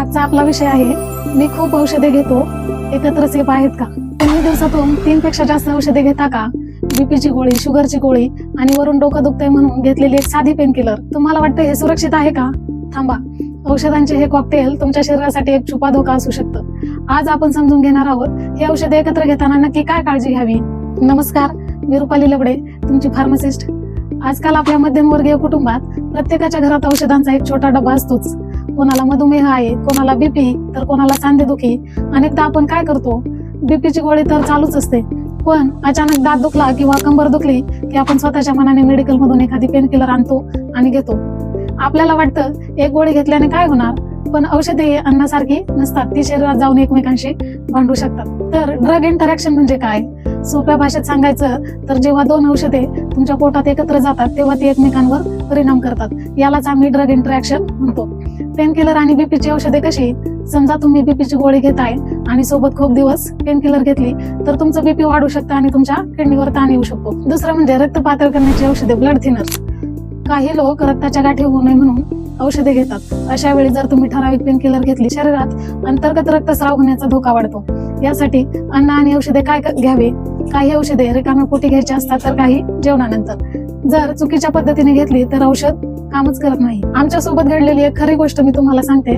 आजचा आपला विषय आहे, मी खूप औषधे घेतो, एकत्र सेप आहेत का? तुम्ही दिवसातून 3 पेक्षा जास्त औषधे घेता का? बीपीची गोळी, शुगरची गोळी आणि वरून डोकं दुखतंय म्हणून घेतलेली एक साधी पेन किलर. तुम्हाला वाटतं हे सुरक्षित आहे का? थांबा, औषधांचे हे कॉकटेल तुमच्या शरीरासाठी एक छुपा धोका असू शकतं. आज आपण समजून घेणार आहोत, हे औषधे एकत्र घेताना नक्की काय काळजी घ्यावी. नमस्कार, मी रुपाली लबडे, तुमची फार्मासिस्ट. आजकाल आपल्या मध्यमवर्गीय कुटुंबात प्रत्येकाच्या घरात औषधांचा एक छोटा डबा असतोच. कोणाला मधुमेह आहे, कोणाला बीपी, तर कोणाला सांधेदुखी. अनेकदा आपण काय करतो, बीपीची गोळी तर चालूच असते, पण अचानक दात दुखला किंवा कंबर दुखली की आपण स्वतःच्या मनाने मेडिकल मधून एखादी पेन किलर आणतो आणि घेतो. आपल्याला वाटतं एक गोळी घेतल्याने काय होणार, पण औषधे अन्नासारखी नसतात, ती शरीरात जाऊन एकमेकांशी भांडू शकतात. तर ड्रग इंटरॅक्शन म्हणजे काय? सोप्या भाषेत सांगायचं तर जेव्हा 2 औषधे तुमच्या पोटात एकत्र जातात तेव्हा ती एकमेकांवर परिणाम करतात. यालाच आम्ही ड्रग इंटरॅक्शन म्हणतो. पेन किलर आणि बीपीची औषधे कशी? समजा तुम्ही बीपीची गोळी घेताय आणि सोबत खूप दिवस पेन किलर घेतली तर तुमचं बीपी वाढू शकतं आणि तुमच्या किडनीवर ताण येऊ शकतो. दुसरं म्हणजे रक्त पातळ करण्याची औषधे, ब्लड थिनर्स. काही लोक रक्ताच्या गाठी होऊ नये म्हणून औषधे घेतात. अशा वेळी जर तुम्ही ठराविक पेन किलर घेतली, शरीरात अंतर्गत रक्तस्राव होण्याचा धोका वाढतो. यासाठी अन्न आणि औषधे काय घ्यावे? काही औषधे रिकाम्या पोटी घ्यायची असतात, तर काही जेवणानंतर. जर चुकीच्या पद्धतीने घेतली तर औषध कामच करत नाही. आमच्या सोबत घडलेली एक खरी गोष्ट मी तुम्हाला सांगते.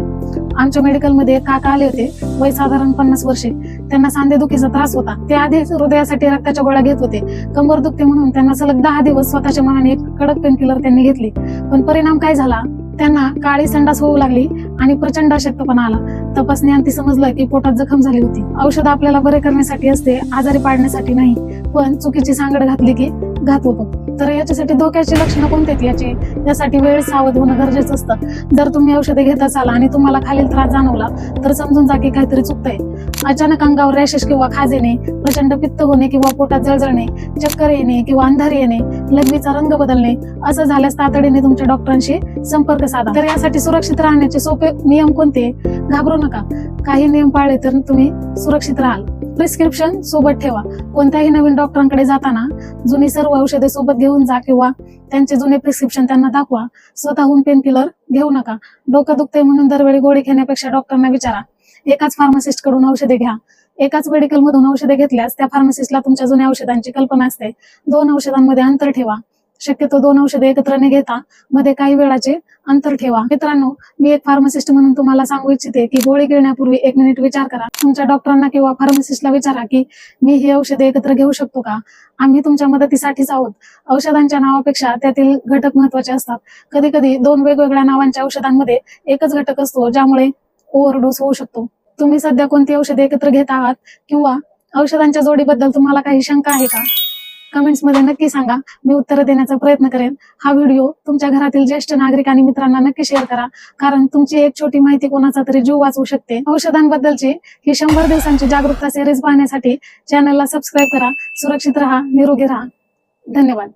आमच्या मेडिकलमध्ये एक काका आले होते, वय साधारण 50 वर्षे. त्यांना सांधेदुखीचा त्रास होता. ते आधीच हृदयासाठी रक्ताच्या गोळ्या घेत होते. कंबर दुखते म्हणून त्यांना सलग 10 दिवस स्वतःच्या मनाने एक कडक पेन किलर त्यांनी घेतली. पण परिणाम काय झाला? त्यांना काळी संडास होऊ लागली आणि प्रचंड अशक्तपणा आला. तपासणीअंती समजलं की पोटात जखम झाली होती. औषध आपल्याला बरे करण्यासाठी असते, आजारी पाडण्यासाठी नाही. पण चुकीची सांगड घातली की घात होतो. तर याच्यासाठी धोक्याची लक्षणं कोणती आहेत? यासाठी वेळ सावध होणं गरजेचं असतं. जर तुम्ही औषधे घेत असाल आणि तुम्हाला खालील त्रास जाणवला तर समजून जा की काहीतरी चुकतंय. अचानक अंगावर रॅशेस किंवा खाज येणे, प्रचंड पित्त होणे किंवा पोटात जळजळणे, चक्कर येणे किंवा अंधारी येणे, लघवीचा रंग बदलणे, असं झाल्यास तातडीने तुमच्या डॉक्टरांशी संपर्क साधा. तर यासाठी सुरक्षित राहण्याचे सोपे नियम कोणते? घाबरू नका, काही नियम पाळले तर तुम्ही सुरक्षित राहाल. प्रिस्क्रिप्शन सोबत ठेवा. कोणत्याही नवीन डॉक्टरांकडे जाताना जुनी सर्व औषधे सोबत घेऊन जा किंवा त्यांचे जुने प्रिस्क्रिप्शन त्यांना दाखवा. स्वतःहून पेन किलर घेऊ नका. डोकं दुखते म्हणून दरवेळी गोळी घेण्यापेक्षा डॉक्टरांना विचारा. एकाच फार्मासिस्ट कडून औषधे घ्या. एकाच मेडिकल मधून औषधे घेतल्यास त्या फार्मासिस्टला तुमच्या जुन्या औषधांची कल्पना असते. 2 औषधांमध्ये अंतर ठेवा. शक्यतो 2 औषधे एकत्र न घेता मध्ये काही वेळाचे अंतर ठेवा. मित्रांनो, मी एक फार्मासिस्ट म्हणून तुम्हाला सांगू इच्छिते की गोळी गिळण्यापूर्वी 1 मिनिट विचार करा. तुमच्या डॉक्टरांना किंवा फार्मासिस्टला विचारा की मी ही औषधे एकत्र घेऊ शकतो का? आम्ही तुमच्या मदतीसाठीच आहोत. औषधांच्या नावापेक्षा त्यातील घटक महत्वाचे असतात. कधी कधी 2 वेगवेगळ्या नावांच्या औषधांमध्ये एकच घटक असतो, ज्यामुळे ओव्हरडोस होऊ शकतो. तुम्ही सध्या कोणती औषधे एकत्र घेत आहात किंवा औषधांच्या जोडीबद्दल तुम्हाला काही शंका आहे का? कमेंट्स मध्ये नक्की सांगा, मी उत्तर देण्याचा प्रयत्न करेन. हा व्हिडिओ तुमच्या घरातील ज्येष्ठ नागरिक आणि मित्रांना नक्की शेअर करा, कारण तुमची एक छोटी माहिती कोणाचा तरी जीव वाचवू शकते. औषधांबद्दलची ही 100 दिवसांची जागरूकता सिरीज पाहण्यासाठी चॅनलला सबस्क्राईब करा. सुरक्षित राहा, निरोगी राहा. धन्यवाद.